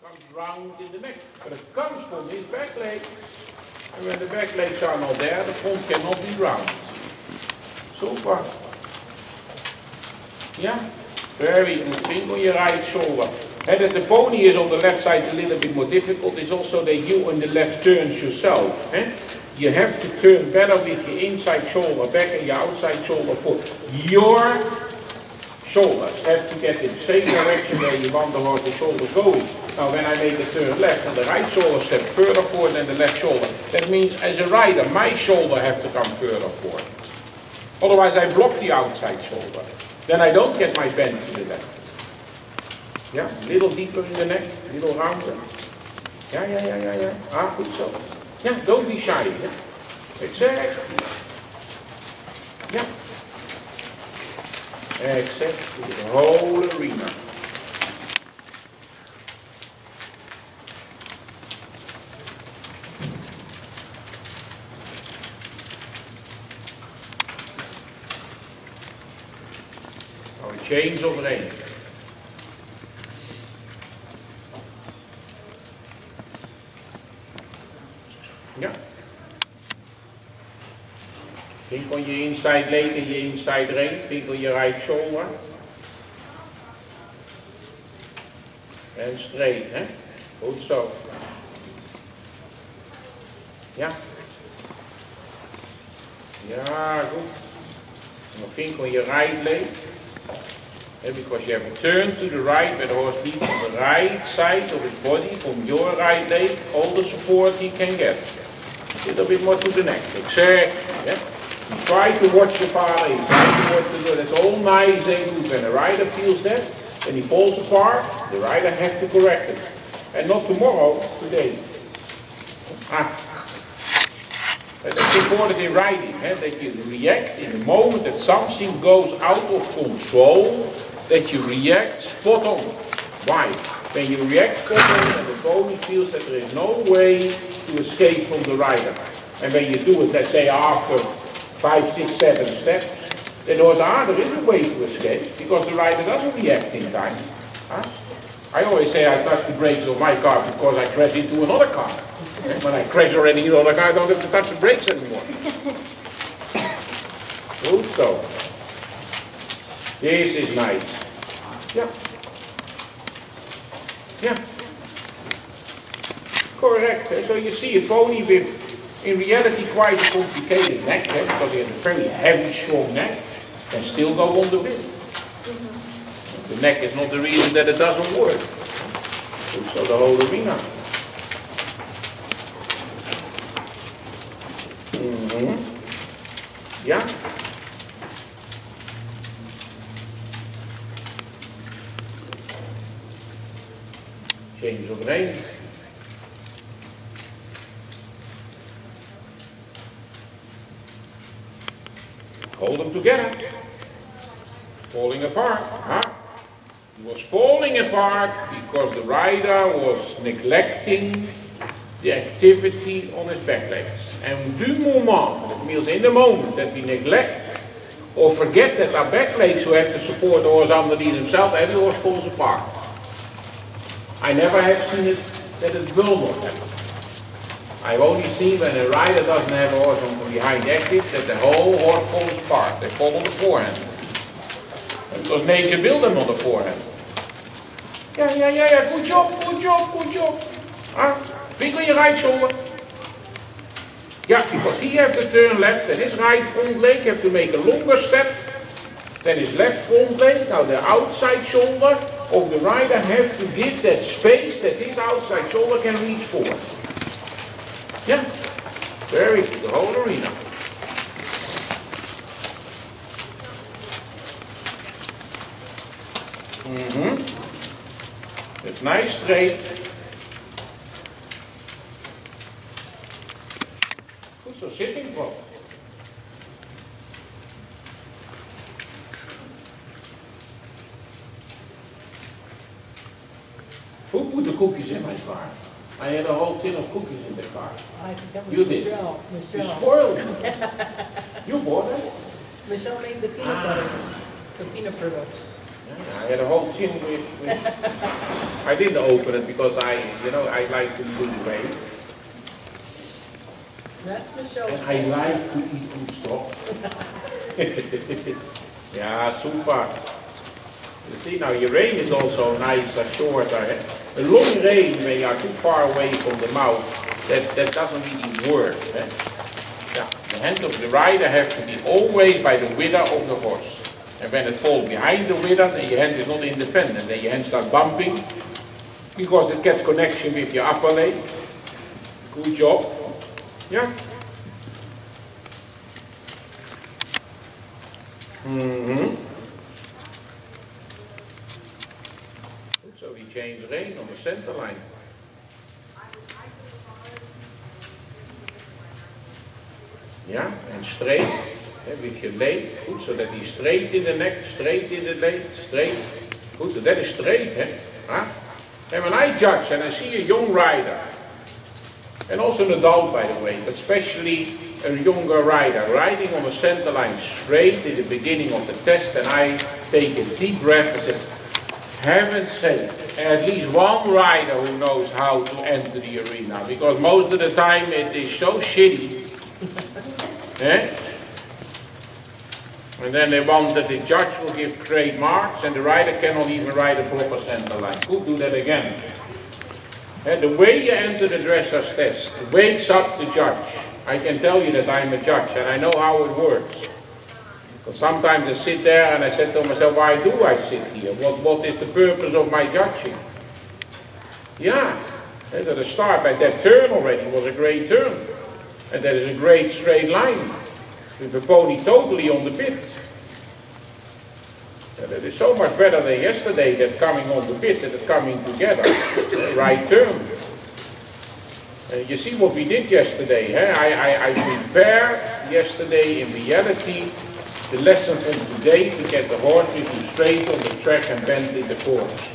comes round in the neck. But it comes from his back legs. And when the back legs are not there, the front cannot be round. Super. Yeah? Very good. Think on your right shoulder. And that the pony is on the left side a little bit more difficult is also that you on the left turns yourself. You have to turn better with your inside shoulder back and your outside shoulder forward. Your shoulders have to get in the same direction where you want the horse's shoulder going. Now when I make a turn left and the right shoulder steps further forward than the left shoulder, that means as a rider my shoulder has to come further forward. Otherwise I block the outside shoulder. Then I don't get my bend to the left. Yeah, a little deeper in the neck, a little rounder. Yeah. Ah, good so. Yeah, don't be shy. Yeah? Exactly. Yeah. Exactly. The whole arena. Nou, een change overheen. Ja. Think on your inside leg and your inside rein. Think on your right shoulder. And straight, hè? Goed zo. Ja. Ja, goed. Now think on your right leg. Because you have a turn to the right where the horse leads on the right side of his body from your right leg, all the support he can get. A little bit more to the neck. Exactly. Yeah? You try to watch your father, you try to watch the door. That's all nice and good. When the rider feels that, when he falls apart, the rider has to correct it. And not tomorrow, today. That's important in riding, that you react in the moment that something goes out of control, that you react spot on. Why? When you react spot on and the pony feels that there is no way to escape from the rider. And when you do it, let's say after 5, 6, 7 steps, then there is a way to escape because the rider doesn't react in time. I always say I touch the brakes of my car because I crash into another car. When I crash already into another car, I don't have to touch the brakes anymore. Good so. This is nice. Yeah. Yeah. Correct. So you see a pony with, in reality, quite a complicated neck, because he has a very heavy, strong neck, and still go on the width. The neck is not the reason that it doesn't work. So the whole arena. Yeah? Change overheen. Hold them together. Falling apart. He was falling apart because the rider was neglecting the activity on his back legs. And du moment, that means in the moment that we neglect or forget that our back legs who have to support the horse underneath himself, every horse falls apart. I never have seen it that it will not happen. I've only seen when a rider doesn't have a horse from behind active that the whole horse falls apart. They fall on the forehand. Because nature built them on the forehand. Yeah. Good job. Wiggle your right shoulder. Yeah, because he has to turn left and his right front leg have to make a longer step than his left front leg. Now the outside shoulder of the rider has to give that space that his outside shoulder can reach forward. Yeah, very good, the whole arena. It's nice straight. Good, so sitting from. Who put the cookies in my car? I had a whole tin of cookies in the car. I think that was You did. Michelle. You spoiled them. You bought them? Michelle made the peanut butter, the peanut product. Yeah, I had a whole tin with I didn't open it because I like to lose weight. That's Michelle. And I like to eat good stuff. Yeah, super. You see now, your rain is also nice and shorter. Eh? A long rain when you are too far away from the mouth, that doesn't really work. Eh? Yeah, the hand of the rider has to be always by the wither of the horse. And when it falls behind the wither, then your hand is not independent. Then your hand starts bumping because it gets connection with your upper leg. Good job. Yeah. So we change rein on the center line. Yeah, and straight with your leg. Good, so that he's straight in the neck, straight in the leg, straight. Good, so that is straight. Huh? And when I judge and I see a young rider, and also an adult by the way, but especially a younger rider, riding on the center line straight in the beginning of the test, and I take a deep breath and say, heaven's sake, at least one rider who knows how to enter the arena, because most of the time it is so shitty. Eh? And then they want that the judge will give great marks and the rider cannot even ride a proper center line. Could do that again. And the way you enter the dresser's test wakes up the judge. I can tell you that I'm a judge and I know how it works. Because sometimes I sit there and I said to myself, why do I sit here? What is the purpose of my judging? Yeah, and at the start by that turn already was a great turn. And that is a great straight line. With the pony totally on the pit. And it is so much better than yesterday that coming on the pit and it coming together. Right turn. You see what we did yesterday. I prepared yesterday in reality the lesson from today to get the horse with you straight on the track and bend in the course.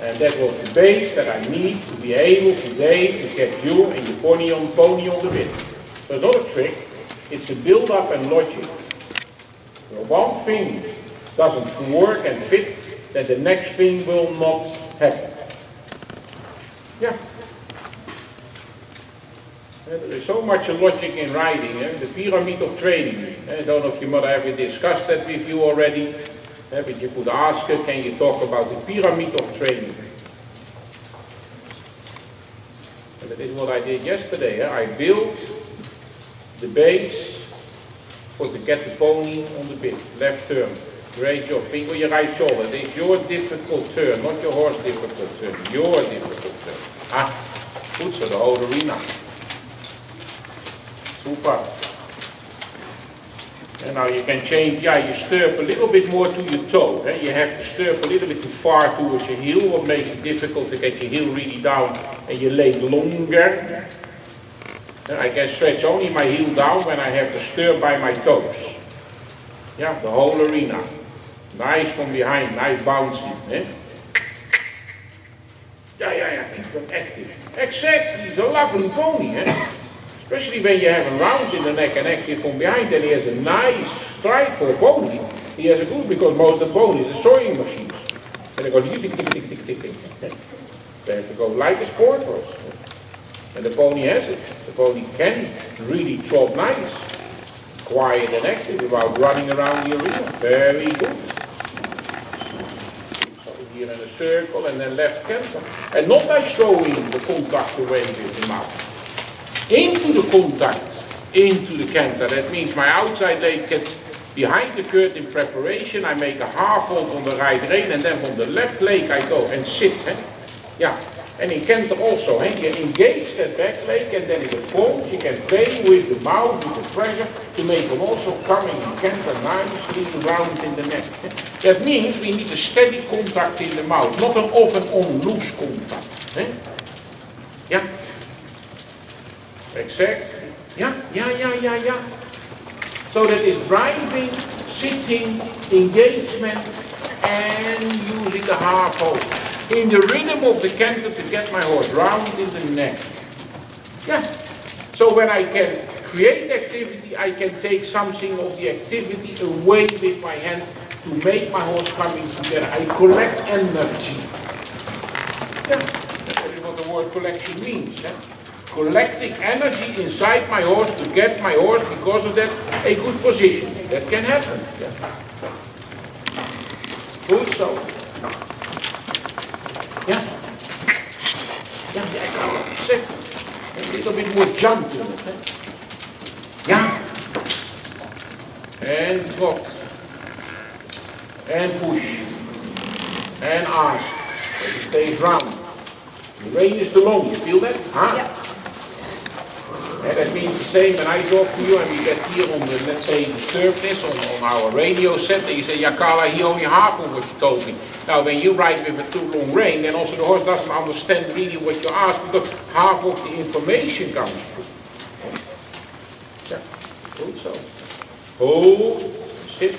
And that was the base that I need to be able today to get you and your pony on the bit. So it's not a trick, it's a build-up and logic. So one thing doesn't work and fit, then the next thing will not happen. Yeah. There is so much logic in riding, the pyramid of training. I don't know if your mother ever discussed that with you already. But you could ask her, can you talk about the pyramid of training? And that is what I did yesterday. I built the base to get the pony on the bit. Left turn. Great job. Finger your right shoulder. It is your difficult turn, not your horse difficult turn. Your difficult turn. Good, so the whole arena. Super. And now you can change, you stirp a little bit more to your toe. You have to stirp a little bit too far towards your heel, what makes it difficult to get your heel really down and your leg longer. And I can stretch only my heel down when I have to stir by my toes. Yeah, the whole arena. Nice from behind, nice bouncy. Yeah, keep them active. Exactly, he's a lovely pony. Especially when you have him round in the neck and active from behind, then he has a nice stride for a pony. He has a good, because most of the ponies are sewing machines. And they go tick, tick, tick, tick, tick, tick, tick. They have to go like a sport horse. And the pony has it. The pony can really trot nice, quiet and active without running around the arena. Very good. So here in a circle and then left canter. And not by throwing the contact away with the mouth. Into the contact, into the canter. That means my outside leg gets behind the curtain in preparation. I make a half hold on the right rein and then from the left leg I go and sit. Yeah, and in canter also, you engage that back leg and then in the front you can play with the mouth, with the pressure to make them also coming in canter nicely round in the neck. That means we need a steady contact in the mouth, not an off and on loose contact. Yeah. Exactly. Yeah. So that is driving, sitting, engagement, and using the half hold. In the rhythm of the canter to get my horse round in the neck. Yeah. So when I can create activity, I can take something of the activity away with my hand to make my horse coming together. I collect energy. Yeah, that is what the word collection means. Collecting energy inside my horse to get my horse, because of that, a good position. That can happen. Yeah. Good so. Yeah. Yeah, sit. A little bit more jump in it. Yeah. And trot. And push. And ask. So it stays round. The rein is too long. You feel that? Huh? Yeah. And that means the same when I talk to you and we get here on the, let's say, disturbedness on our radio set, and you say, yeah, Carl, I hear only half of what you told me. Now, when you ride with a too long rein, then also the horse doesn't understand really what you ask, because half of the information comes through. Yeah, good so. Hold, sit.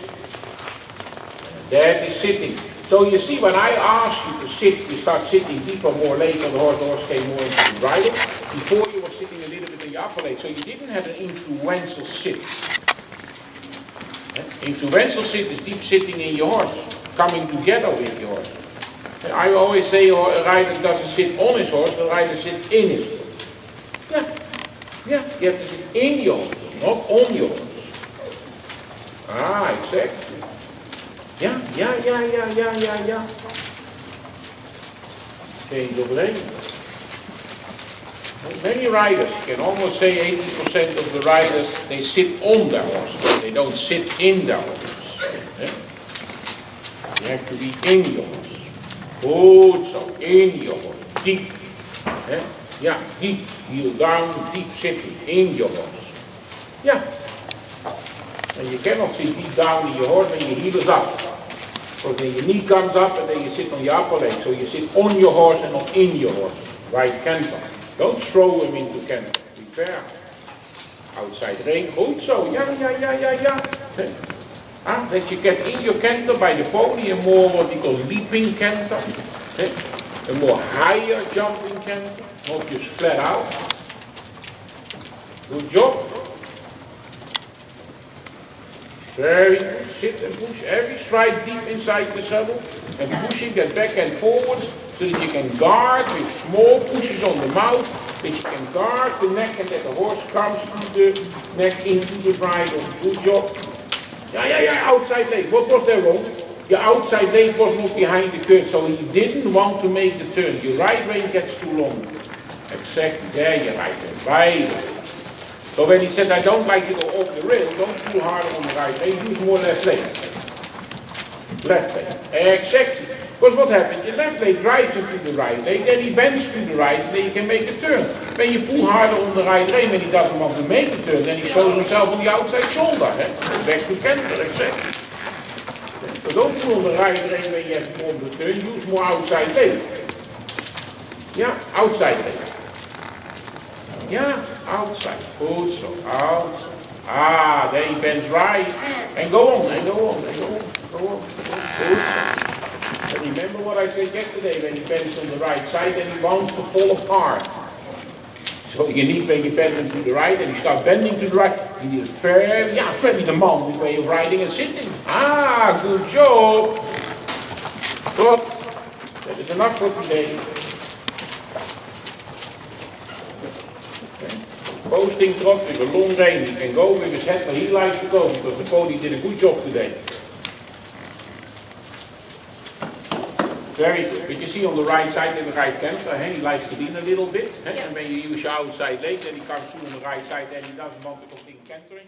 And that is sitting. So you see, when I ask you to sit, you start sitting deeper, more later, the horse came more into the bridle. Before you were sitting a little bit in your upper leg, so you didn't have an influential sit. Influential sit is deep sitting in your horse, coming together with your horse. I always say a rider doesn't sit on his horse, the rider sits in his horse. Yeah, you have to sit in your horse, not on your horse. Ah, exactly. Yeah. Change of rein. Many riders, can almost say 80% of the riders, they sit on their horse. They don't sit in their horse. Yeah? You have to be in your horse. Good, so in your horse. Deep. Yeah, deep. Heel down, deep sitting in your horse. Yeah. And you cannot sit deep down in your horse when your heel is up. Because then your knee comes up and then you sit on your upper leg. So you sit on your horse and not in your horse. Right canter. Don't throw him into canter. Prepare. Outside rein. Good so. Yeah. That you get in your canter by the pony, a more what we call leaping canter. A more higher jumping canter. Not just flat out. Good job. Very good. Sit and push every stride deep inside the saddle and pushing that back and forwards so that you can guard with small pushes on the mouth, that you can guard the neck and that the horse comes through the neck into the bridle. Good job. Yeah, outside leg. What was there wrong? Your outside leg was not behind the curve, so you didn't want to make the turn. Your right rein gets too long. Exactly. There you right rein. Right. So when he said, I don't like to go off the rail, don't pull harder on the right leg, use more left leg. Left leg. Exactly. Because what happens? Your left leg drives into the right leg, then he bends to the right, and then you can make a turn. When you pull harder on the right leg, when he doesn't want to make a turn, then he shows himself on the outside shoulder. Back to canter, exactly. So don't pull on the right leg when you have to want the turn, use more outside leg. Yeah, outside leg. Yeah, outside. Good, so outside. Ah, there he bends right. And go on. Good. And remember what I said yesterday, when he bends on the right side, then he wants to fall apart. So you need, when you bend him to the right, and you start bending to the right, you need a very demanding way of riding and sitting. Ah, good job. Good. That is enough for today. Posting trot with a long rein. He can go with his head where he likes to go, because the pony did a good job today. Very good. But you see on the right side in the right canter, he likes to lean a little bit. And when you use your outside leg, then he comes through on the right side and he doesn't want to continue cantering.